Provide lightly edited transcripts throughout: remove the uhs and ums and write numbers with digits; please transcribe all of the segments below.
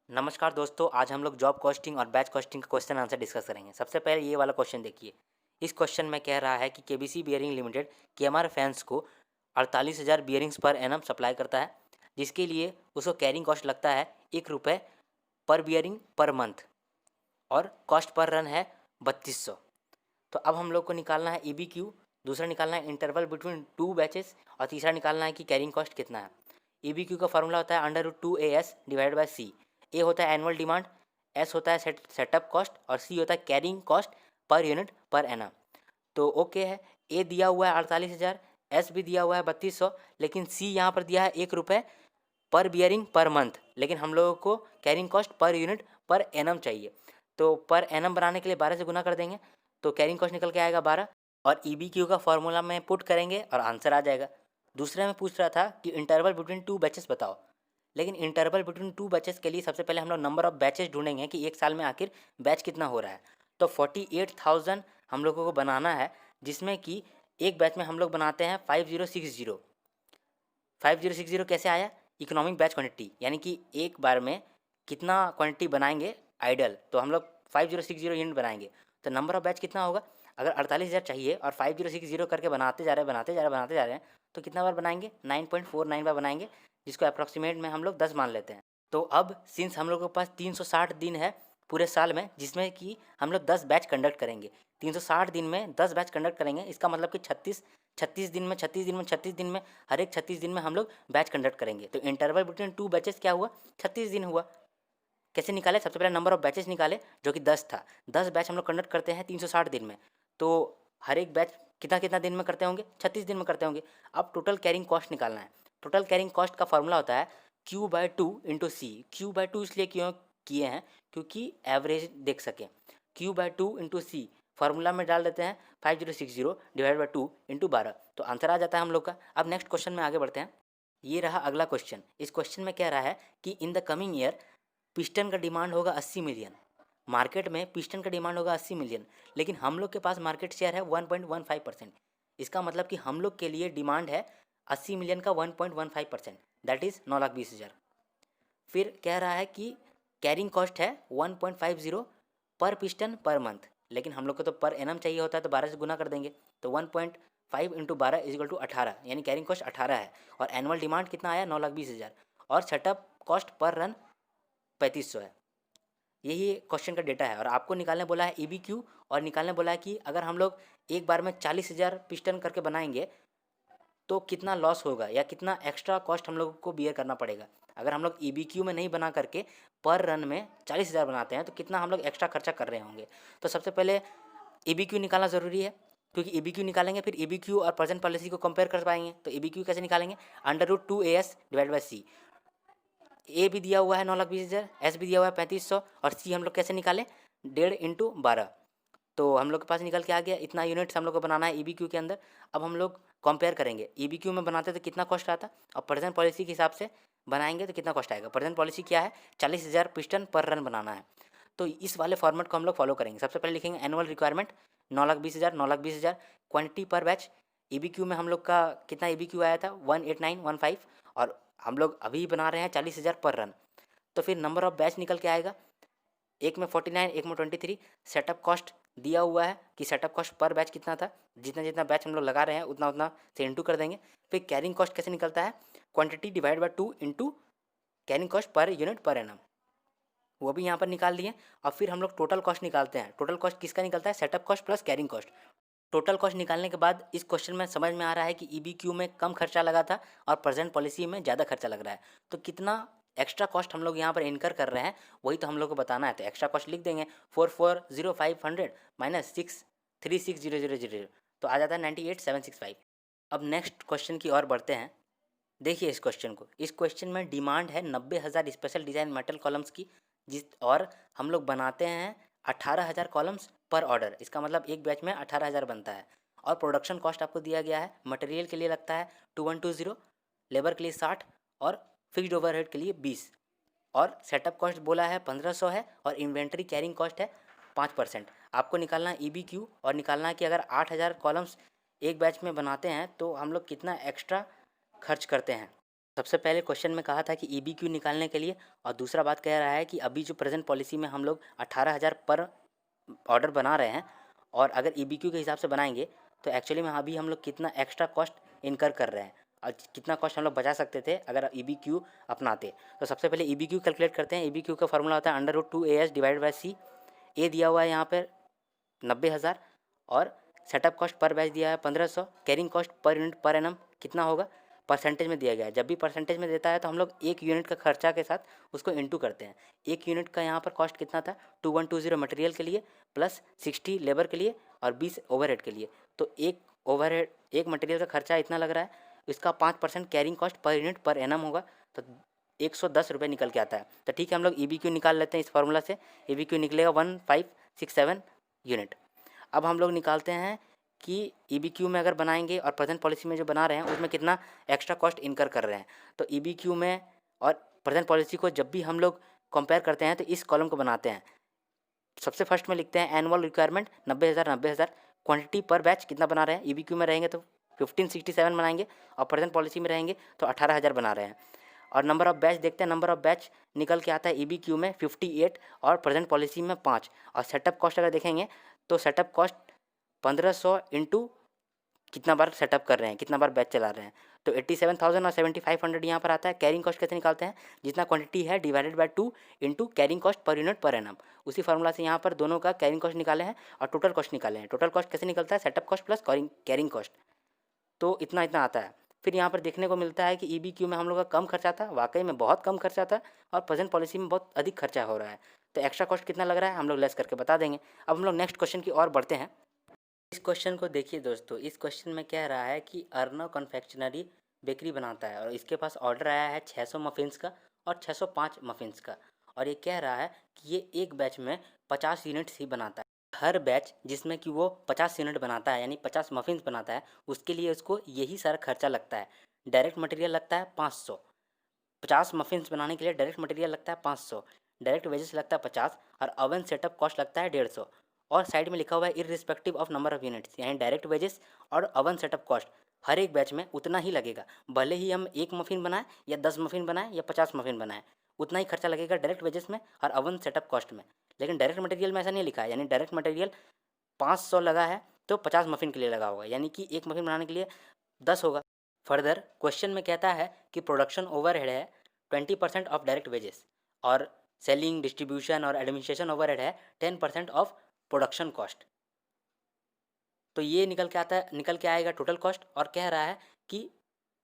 नमस्कार दोस्तों, आज हम लोग जॉब कॉस्टिंग और बैच कॉस्टिंग का क्वेश्चन आंसर डिस्कस करेंगे। सबसे पहले ये वाला क्वेश्चन देखिए। इस क्वेश्चन में कह रहा है कि KBC bearing limited KMR fans को 48,000 बियरिंग्स पर एनम सप्लाई करता है, जिसके लिए उसको कैरिंग कॉस्ट लगता है ₹1 पर बियरिंग पर मंथ और कॉस्ट पर रन है 3200। तो अब हम लोग को निकालना है EBQ, दूसरा निकालना है इंटरवल बिटवीन टू बैचेस और तीसरा निकालना है कि कैरिंग कॉस्ट कितना है। EBQ का फॉर्मूला होता है √2AS डिवाइड बाय C। ए होता है एनुअल डिमांड, एस होता है सेटअप कॉस्ट और सी होता है carrying cost per unit per annum. तो ओके है, ए दिया हुआ है 48,000, एस भी दिया हुआ है 3200, लेकिन सी यहाँ पर दिया है ₹1 पर बियरिंग पर मंथ, लेकिन हम लोगों को carrying cost per unit per annum चाहिए। तो पर एनम बनाने के लिए 12 से गुना कर देंगे तो कैरिंग कॉस्ट निकल के आएगा 12 और EBQ का फॉर्मूला में पुट करेंगे और आंसर आ जाएगा। दूसरे में पूछ रहा था कि इंटरवल बिटवीन टू बैचेस बताओ, लेकिन इंटरवल बिटवीन टू बैचेस के लिए सबसे पहले हम लोग नंबर ऑफ बैचेस ढूंढेंगे कि एक साल में आखिर बैच कितना हो रहा है। तो 48,000 हम लोगों को बनाना है, जिसमें कि एक बैच में हम लोग बनाते हैं 5060। 5060 कैसे आया? इकोनॉमिक बैच क्वांटिटी, यानी कि एक बार में कितना क्वांटिटी बनाएंगे आइडल, तो हम लोग 5060 यूनिट बनाएंगे। तो नंबर ऑफ बैच कितना होगा? अगर 48,000 चाहिए और 5060 करके बनाते जा रहे हैं तो कितना बार बनाएंगे? 9.49 बार बनाएंगे, जिसको अप्रॉक्सीमेट में हम लोग 10 मान लेते हैं। तो अब सिंस हम लोग के पास 360 दिन है पूरे साल में, जिसमें कि हम लोग 10 बैच कंडक्ट करेंगे। 360 दिन में 10 बैच कंडक्ट करेंगे, इसका मतलब कि 36 दिन में 36 दिन में हर एक 36 दिन में हम लोग बैच कंडक्ट करेंगे। तो इंटरवल बिटवीन टू बैचेस क्या हुआ? 36 दिन हुआ। कैसे निकाले? सबसे पहले नंबर ऑफ बैचेस निकाले, जो कि 10 था। 10 बैच हम लोग कंडक्ट करते हैं 360 दिन में, तो हर एक बैच कितना कितना दिन में करते होंगे? 36 दिन में करते होंगे। अब टोटल कैरिंग कॉस्ट निकालना है। टोटल कैरिंग कॉस्ट का फॉर्मूला होता है Q/2 इंटू सी। Q/2 इसलिए क्यों किए हैं? क्योंकि एवरेज देख सकें। Q/2 इंटू सी फार्मूला में डाल देते हैं 5060 डिवाइड बाई 2 इंटू 12, तो आंसर आ जाता है हम लोग का। अब नेक्स्ट क्वेश्चन में आगे बढ़ते हैं। ये रहा अगला क्वेश्चन। इस क्वेश्चन में कह रहा है कि in the coming year piston का डिमांड होगा 80 मिलियन। मार्केट में पिस्टन का डिमांड होगा 80 मिलियन, लेकिन हम लोग के पास मार्केट शेयर है 1.15%। इसका मतलब कि हम लोग के लिए डिमांड है 80 मिलियन का 1.15%, दैट इज़ 9,20,000। फिर कह रहा है कि कैरिंग कॉस्ट है 1.50 पर पिस्टन पर मंथ, लेकिन हम लोग को तो पर एनम चाहिए होता है, तो 12 से गुना कर देंगे। तो 1.5 इंटू 12 इज इक्वल टू 18, यानी कैरिंग कॉस्ट 18 है। और एनुअल डिमांड कितना आया? 9,20,000। और सेटअप कॉस्ट पर रन 3500 है। यही क्वेश्चन का डेटा है और आपको निकालने बोला है EBQ, और निकालने बोला है कि अगर हम लोग एक बार में 40,000 पिस्टन करके बनाएंगे तो कितना लॉस होगा या कितना एक्स्ट्रा कॉस्ट हम लोग को बियर करना पड़ेगा। अगर हम लोग EBQ में नहीं बना करके पर रन में 40,000 बनाते हैं तो कितना हम लोग एक्स्ट्रा खर्चा कर रहे होंगे। तो सबसे पहले EBQ निकालना ज़रूरी है, क्योंकि EBQ निकालेंगे फिर EBQ और प्रेजेंट पॉलिसी को कंपेयर कर पाएंगे। तो EBQ कैसे निकालेंगे? √2AS डिवाइड बाई सी। ए भी दिया हुआ है 9,20,000, एस भी दिया हुआ है 3500, और सी हम लोग कैसे निकालें? 1.5 इंटू 12। तो हम लोग के पास निकल के आ गया, इतना यूनिट्स हम लोग को बनाना है EBQ के अंदर। अब हम लोग कंपेयर करेंगे, EBQ में बनाते तो कितना कॉस्ट आता और प्रेजेंट पॉलिसी के हिसाब से बनाएंगे तो कितना कॉस्ट आएगा। प्रेजेंट पॉलिसी क्या है? 40,000 पिस्टन पर रन बनाना है। तो इस वाले फॉर्मेट को हम लोग फॉलो करेंगे। सबसे पहले लिखेंगे एनुअल रिक्वायरमेंट 9,20,000 क्वान्टिटी पर बैच। EBQ में हम लोग का कितना EBQ आया था? 18915, और हम लोग अभी बना रहे हैं 40,000 पर रन। तो फिर नंबर ऑफ बैच निकल के आएगा, एक में 49, एक में 23। सेटअप कॉस्ट दिया हुआ है कि सेटअप कॉस्ट पर बैच कितना था, जितना जितना बैच हम लोग लगा रहे हैं उतना उतना से इंटू कर देंगे। फिर कैरिंग कॉस्ट कैसे निकलता है? Quantity divide by 2 into carrying cost per unit per annum, वो भी यहाँ पर निकाल दिए। और फिर हम लोग टोटल कॉस्ट निकालते हैं। टोटल कॉस्ट किसका निकलता है? Setup cost plus carrying cost. Total cost निकालने के बाद इस क्वेश्चन में समझ में आ रहा है कि EBQ में कम खर्चा लगा था और प्रेजेंट पॉलिसी में ज़्यादा खर्चा लग रहा है। तो कितना एक्स्ट्रा कॉस्ट हम लोग यहाँ पर इनकर कर रहे हैं, वही तो हम लोग को बताना है। तो एक्स्ट्रा कॉस्ट लिख देंगे 440500 माइनस 636,000, तो आ जाता है 98,765। अब नेक्स्ट क्वेश्चन की ओर बढ़ते हैं। देखिए इस क्वेश्चन को। इस क्वेश्चन में डिमांड है 90,000 स्पेशल डिज़ाइन मेटल कॉलम्स की, जिस और हम लोग बनाते हैं 18,000 कॉलम्स पर ऑर्डर। इसका मतलब एक बैच में 18,000 बनता है। और प्रोडक्शन कॉस्ट आपको दिया गया है, मटेरियल के लिए लगता है 2120, लेबर के लिए 60 और फिक्स्ड ओवरहेड के लिए 20, और सेटअप कॉस्ट बोला है 1500 है, और इन्वेंट्री कैरिंग कॉस्ट है 5%। आपको निकालना है EBQ, और निकालना है कि अगर 8,000 कॉलम्स एक बैच में बनाते हैं तो हम लोग कितना एक्स्ट्रा खर्च करते हैं। सबसे पहले क्वेश्चन में कहा था कि ईबीक्यू निकालने के लिए, और दूसरा बात कह रहा है कि अभी जो प्रेजेंट पॉलिसी में हम लोग 18,000 पर ऑर्डर बना रहे हैं, और अगर ईबीक्यू के हिसाब से बनाएंगे तो एक्चुअली में अभी हम लोग कितना एक्स्ट्रा कॉस्ट इनकर कर रहे हैं और कितना कॉस्ट हम लोग बचा सकते थे अगर ईबीक्यू अपनाते। तो सबसे पहले ईबीक्यू कैलकुलेट करते हैं। ईबीक्यू का फॉर्मूला होता है √2 AS डिवाइडेड बाय सी। ए दिया हुआ है यहाँ पर 90,000, और सेटअप कॉस्ट पर बैच दिया है 1500, carrying cost per unit per annum कितना होगा परसेंटेज में दिया गया है। जब भी परसेंटेज में देता है तो हम लोग एक यूनिट का खर्चा के साथ उसको इंटू करते हैं। एक यूनिट का यहाँ पर कॉस्ट कितना था 2120 मटेरियल के लिए प्लस 60 लेबर के लिए और 20 ओवरहेड के लिए। तो एक मटेरियल का खर्चा इतना लग रहा है, इसका 5% carrying cost per unit per annum होगा, तो 110 रुपये निकल के आता है। तो ठीक है, हम लोग ईबीक्यू निकाल लेते हैं इस फार्मूला से। ईबीक्यू निकलेगा 1567 यूनिट। अब हम लोग निकालते हैं कि ईबीक्यू में अगर बनाएंगे और प्रेजेंट पॉलिसी में जो बना रहे हैं उसमें कितना एक्स्ट्रा कॉस्ट इनकर कर रहे हैं। तो ईबीक्यू में और प्रेजेंट पॉलिसी को जब भी हम लोग कंपेयर करते हैं तो इस कॉलम को बनाते हैं। सबसे फर्स्ट में लिखते हैं एनुअल रिक्वायरमेंट 90,000। क्वांटिटी पर बैच कितना बना रहे हैं, ईबीक्यू में रहेंगे तो 1567 बनाएंगे और प्रेजेंट पॉलिसी में रहेंगे तो 18,000 बना रहे हैं। और नंबर ऑफ बैच देखते हैं, नंबर ऑफ बैच निकल के आता है ईबीक्यू में 58 और प्रेजेंट पॉलिसी में 5। और सेटअप कॉस्ट अगर देखेंगे तो सेटअप कॉस्ट 1500 इंटू कितना बार सेटअप कर रहे हैं, कितना बार बैच चला रहे हैं, तो 87,000 और 7,500 यहाँ पर आता है। कैरिंग कॉस्ट कैसे निकालते हैं, जितना क्वांटिटी है divided by 2 into carrying cost per unit per annum. उसी फार्मूला से यहाँ पर दोनों का कैरिंग कॉस्ट निकाले हैं और टोटल कॉस्ट निकाले हैं। टोटल कॉस्ट कैसे निकलता है, setup cost plus carrying cost, तो इतना इतना आता है। फिर यहाँ पर देखने को मिलता है कि ईबीक्यू में हम लोग का कम खर्चा था, वाकई में बहुत कम खर्चा था, और प्रेजेंट पॉलिसी में बहुत अधिक खर्चा हो रहा है। तो एक्स्ट्रा कॉस्ट कितना लग रहा है हम लोग लेस करके बता देंगे। अब हम लोग नेक्स्ट क्वेश्चन की ओर बढ़ते हैं। इस क्वेश्चन को देखिए दोस्तों, इस क्वेश्चन में कह रहा है कि अर्नव कन्फेक्शनरी बेकरी बनाता है और इसके पास ऑर्डर आया है 600 मफिन्स का और 605 मफिन्स का, और ये कह रहा है कि ये एक बैच में 50 यूनिट्स ही बनाता है। हर बैच जिसमें कि वो 50 यूनिट बनाता है यानी 50 मफिन्स बनाता है, उसके लिए उसको यही सारा खर्चा लगता है। डायरेक्ट मटेरियल लगता है 500, 50 मफिन्स बनाने के लिए डायरेक्ट मटेरियल लगता है 500, डायरेक्ट वेजेस लगता है 50, और ओवन सेटअप कॉस्ट लगता है 150। और साइड में लिखा हुआ है irrespective of number of units, यानी डायरेक्ट वेजेस और ओवन सेटअप कॉस्ट हर एक बैच में उतना ही लगेगा। भले ही हम एक मफिन बनाएं या 10 मफिन बनाएं या 50 मफिन बनाएं, उतना ही खर्चा लगेगा डायरेक्ट वेजेस में और ओवन सेटअप कॉस्ट में। लेकिन डायरेक्ट मटेरियल में ऐसा नहीं लिखा है, यानी डायरेक्ट मटेरियल 500 लगा है तो 50 मफिन के लिए लगा होगा, यानी कि एक मफिन बनाने के लिए 10 होगा। फर्दर क्वेश्चन में कहता है कि प्रोडक्शन ओवरहेड है 20% ऑफ डायरेक्ट वेजेस, और सेलिंग डिस्ट्रीब्यूशन और एडमिनिस्ट्रेशन ओवरहेड है 10% ऑफ प्रोडक्शन कॉस्ट। तो ये निकल के आएगा टोटल कॉस्ट। और कह रहा है कि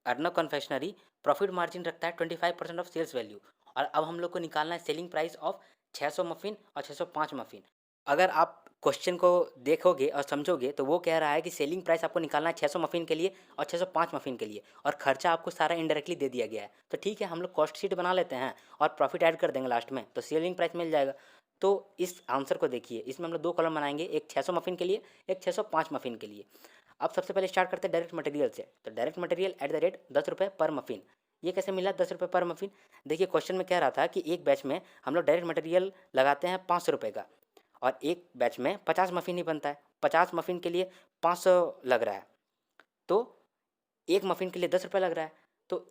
अर्नव कन्फेक्शनरी प्रॉफिट मार्जिन रखता है 25% ऑफ सेल्स वैल्यू। और अब हम लोग को निकालना है सेलिंग प्राइस ऑफ 600 मफिन और 605 मफिन। अगर आप क्वेश्चन को देखोगे और समझोगे तो वो कह रहा है कि सेलिंग प्राइस आपको निकालना है 600 मफिन के लिए और 605 मफिन के लिए, और खर्चा आपको सारा इनडायरेक्टली दे दिया गया है। तो ठीक है, हम लोग कॉस्ट शीट बना लेते हैं और प्रॉफिट ऐड कर देंगे लास्ट में, तो सेलिंग प्राइस मिल जाएगा। तो इस आंसर को देखिए, इसमें हम लोग दो कॉलम बनाएंगे, एक 600 मफिन के लिए, एक 605 मफिन के लिए। अब सबसे पहले स्टार्ट करते हैं डायरेक्ट मटेरियल से। तो direct material at the rate 10 रुपये पर मफिन। ये कैसे मिला 10 रुपये पर मफिन? देखिए क्वेश्चन में कह रहा था कि एक बैच में हम लोग डायरेक्ट मटेरियल लगाते हैं 500 रुपये का, और एक बैच में 50 मफिन ही बनता है। 50 मफिन के लिए 500 लग रहा है, तो एक मफिन के लिए 10 रुपये लग रहा है, तो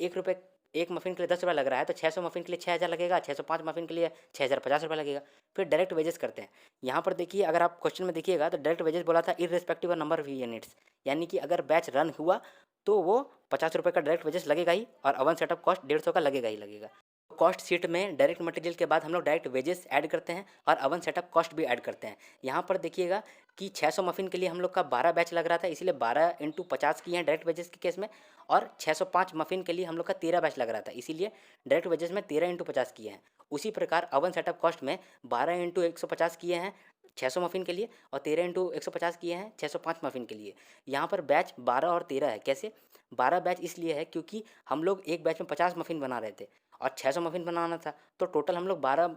एक मफिन के लिए 10 रुपये लग रहा है, तो 600 मफिन के लिए 6,000 लगेगा, 605 मफिन के लिए 6,050 रुपये लगेगा। फिर डायरेक्ट वेजेस करते हैं। यहाँ पर देखिए, अगर आप क्वेश्चन में देखिएगा तो डायरेक्ट वेजेस बोला था irrespective of number of units, यानी कि अगर बैच रन हुआ तो वो 50 रुपये का डायरेक्ट वेजेस लगेगा ही, और ओवन सेटअप कॉस्ट 150 का लगेगा ही लगेगा। कॉस्ट शीट में डायरेक्ट मटेरियल के बाद हम लोग डायरेक्ट वेजेस ऐड करते हैं और ओवन सेटअप कॉस्ट भी ऐड करते हैं। यहाँ पर देखिएगा कि 600 मफिन के लिए हम लोग का 12 बैच लग रहा था, इसीलिए 12 इंटू 50 किए हैं डायरेक्ट वेजेस के केस में, और 605 मफिन के लिए हम लोग का 13 बैच लग रहा था, इसीलिए डायरेक्ट वेजेस में 13 इंटू 50 किए हैं। उसी प्रकार ओवन सेटअप कॉस्ट में 12 इंटू 150 किए हैं 600 मफिन के लिए, और 13 इंटू 150 किए हैं 605 मफिन के लिए। यहाँ पर बैच 12 और 13 है। कैसे 12 बैच? इसलिए है क्योंकि हम लोग एक बैच में 50 मफिन बना रहे थे और 600 मफिन बनाना था, तो टोटल हम लोग 12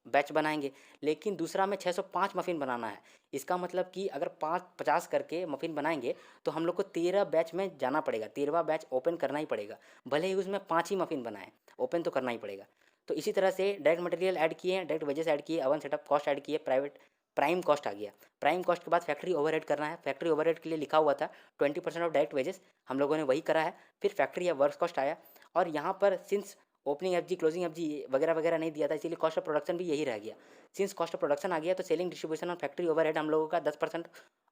बैच बनाएंगे। लेकिन दूसरा में 605 मफिन बनाना है, इसका मतलब कि अगर 50 करके मफिन बनाएंगे तो हम लोग को 13 बैच में जाना पड़ेगा, 13वां बैच ओपन करना ही पड़ेगा, भले ही उसमें 5 ही मफिन बनाए, ओपन तो करना ही पड़ेगा। तो इसी तरह से डायरेक्ट मटेरियल ऐड किए, डायरेक्ट वेजेस ऐड किए, ओवन सेटअप कॉस्ट ऐड किए, प्राइम कॉस्ट आ गया। प्राइम कॉस्ट के बाद फैक्ट्री ओवरहेड करना है। फैक्ट्री ओवरहेड के लिए लिखा हुआ था 20% ऑफ डायरेक्ट वेजेस, हम लोगों ने वही करा है। फिर फैक्ट्री या वर्क कॉस्ट आया, और यहाँ पर since opening FG closing FG वगैरह वगैरह नहीं दिया था, इसीलिए कॉस्ट ऑफ प्रोडक्शन भी यही रह गया। सिंस कॉस्ट ऑफ प्रोडक्शन आ गया तो सेलिंग डिस्ट्रीब्यूशन और फैक्ट्री ओवरहेड हम लोगों का 10%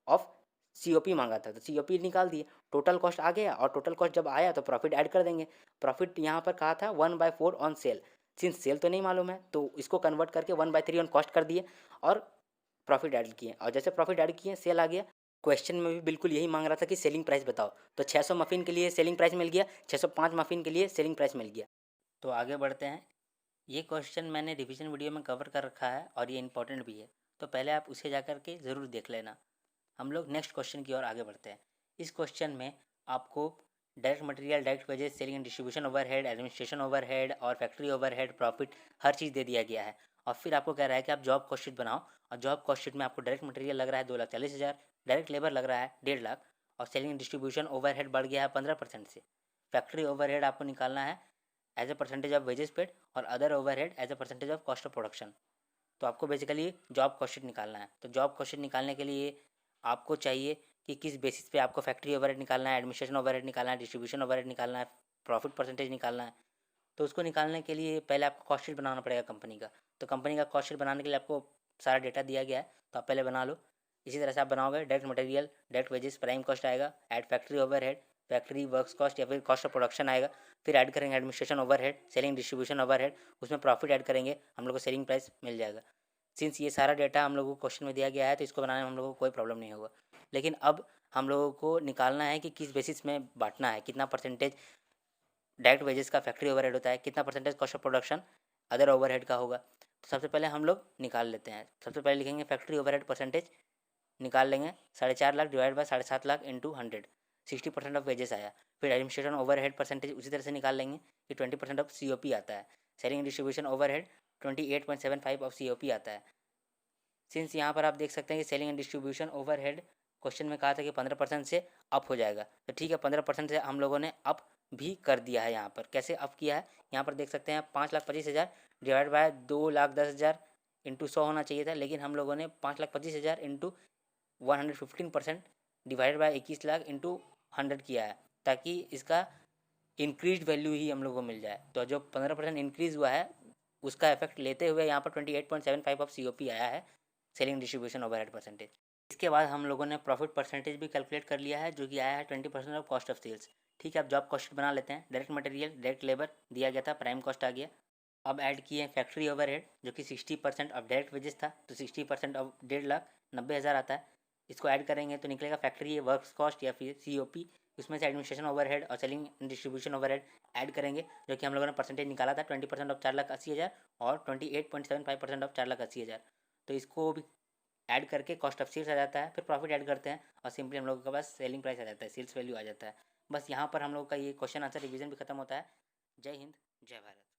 ऑफ सीओपी मांगा था, तो सीओपी निकाल दिए, टोटल कॉस्ट आ गया, और टोटल कॉस्ट जब आया तो प्रॉफिट ऐड कर देंगे। प्रॉफिट यहाँ पर कहा था 1/4 ऑन सेल, सिंस सेल तो नहीं मालूम है तो इसको कन्वर्ट करके 1/3 ऑन कॉस्ट कर दिए और प्रॉफिट ऐड किए, और जैसे प्रॉफिट ऐड किए सेल आ गया। क्वेश्चन में भी बिल्कुल यही मांग रहा था कि सेलिंग प्राइस बताओ, तो 600 मफिन के लिए सेलिंग प्राइस मिल गया, 605 मफिन के लिए सेलिंग प्राइस मिल गया। तो आगे बढ़ते हैं। ये क्वेश्चन मैंने रिवीजन वीडियो में कवर कर रखा है और ये इंपॉर्टेंट भी है, तो पहले आप उसे जा कर के ज़रूर देख लेना। हम लोग नेक्स्ट क्वेश्चन की ओर आगे बढ़ते हैं। इस क्वेश्चन में आपको direct material, direct wages, selling and distribution overhead, administration overhead और फैक्ट्री ओवरहेड, प्रॉफिट, हर चीज़ दे दिया गया है। और फिर आपको कह रहा है कि आप जॉब कॉस्ट शीट बनाओ, और जॉब कॉस्ट शीट में आपको डायरेक्ट मटेरियल लग रहा है 2,40,000, डायरेक्ट लेबर लग रहा है 1.5 लाख, और सेलिंग एंड डिस्ट्रीब्यूशन ओवरहेड बढ़ गया है 15% से। फैक्ट्री ओवरहेड आपको निकालना है as a percentage of wages paid, और other overhead as a percentage of cost of production. तो आपको बेसिकली जॉब कॉस्ट शीट निकालना है। तो जॉब कॉस्ट शीट निकालने के लिए आपको चाहिए कि किस बेसिस पे आपको फैक्ट्री ओवरहेड निकालना है, एडमिनिस्ट्रेशन ओवरहेड निकालना है, डिस्ट्रीब्यूशन ओवरहेड निकालना है, प्रॉफिट परसेंटेज निकालना है। तो उसको निकालने के लिए पहले आपको कॉस्ट शीट बनाना पड़ेगा कंपनी का। तो कंपनी का कॉस्ट शीट बनाने के लिए आपको सारा डेटा दिया गया है, तो आप पहले बना लो। इसी तरह से आप बनाओगे direct material, direct wages, prime cost आएगा, add factory overhead, factory works cost या फिर कॉस्ट ऑफ प्रोडक्शन आएगा, फिर ऐड करेंगे administration overhead, selling distribution overhead, उसमें प्रॉफिट ऐड करेंगे, हम लोग को सेलिंग प्राइस मिल जाएगा। सिंस ये सारा डेटा हम लोगों को क्वेश्चन में दिया गया है तो इसको बनाने में हम लोगों को कोई प्रॉब्लम नहीं होगा। लेकिन अब हम लोगों को निकालना है कि किस बेसिस में बांटना है, कितना परसेंटेज डायरेक्ट वेजेस का फैक्ट्री ओवरहेड होता है, कितना percentage cost of production other overhead का होगा। तो सबसे पहले हम लोग निकाल लेते हैं। सबसे पहले लिखेंगे फैक्ट्री ओवरहेड परसेंटेज, निकाल लेंगे 4.5 lakh divide by 7.5 lakh into 100, 60% of wages आया। फिर एडमिनिस्ट्रेशन ओवरहेड परसेंटेज उसी तरह से निकाल लेंगे कि 20% ऑफ COP आता है। Selling distribution overhead 28.75 of COP आता है। सिंस यहाँ पर आप देख सकते हैं कि selling and distribution overhead question में कहा था कि 15% से अप हो जाएगा, तो ठीक है 15% से हम लोगों ने अप भी कर दिया है। यहाँ पर कैसे अप किया है, यहाँ पर देख सकते हैं 5,25,000 डिवाइड बाय 2,10,000 इंटू 100 होना चाहिए था, लेकिन हम लोगों ने 5,25,000 into 115% divide by 21 lakh into 100 किया है, ताकि इसका इंक्रीज वैल्यू ही हम लोग को मिल जाए। तो जो 15% इंक्रीज़ हुआ है उसका इफेक्ट लेते हुए यहाँ पर 28.75 ऑफ COP आया है, सेलिंग डिस्ट्रीब्यूशन ओवरहेड परसेंटेज। इसके बाद हम लोगों ने प्रॉफिट परसेंटेज भी कैलकुलेट कर लिया है, जो कि आया है 20% ऑफ कॉस्ट ऑफ सेल्स। ठीक है, अब जॉब कॉस्ट बना लेते हैं। डायरेक्ट मटेरियल, डायरेक्ट लेबर दिया गया था, प्राइम कॉस्ट आ गया। अब ऐड किए हैं फैक्ट्री ओवरहेड, जो कि 60% ऑफ डायरेक्ट वेजेस था, तो 60% ऑफ 1,90,000 आता है। इसको ऐड करेंगे तो निकलेगा फैक्ट्री वर्क्स कॉस्ट या फिर COP। उसमें से एडमिनिस्ट्रेशन ओवरहेड और सेलिंग डिस्ट्रीब्यूशन ओवरहेड ऐड करेंगे, जो कि हम लोगों ने परसेंटेज निकाला था 20% ऑफ 4,80,000 और 28.75% ऑफ 4,80,000। तो इसको भी ऐड करके कॉस्ट ऑफ सेल्स आ जाता है, फिर प्रॉफिट ऐड करते हैं और सिंपली हम लोगों के पास सेलिंग प्राइस आ जाता है, सेल्स वैल्यू आ जाता है। बस यहाँ पर हम लोग का ये क्वेश्चन आंसर रिवीजन भी खत्म होता है। जय हिंद, जय भारत।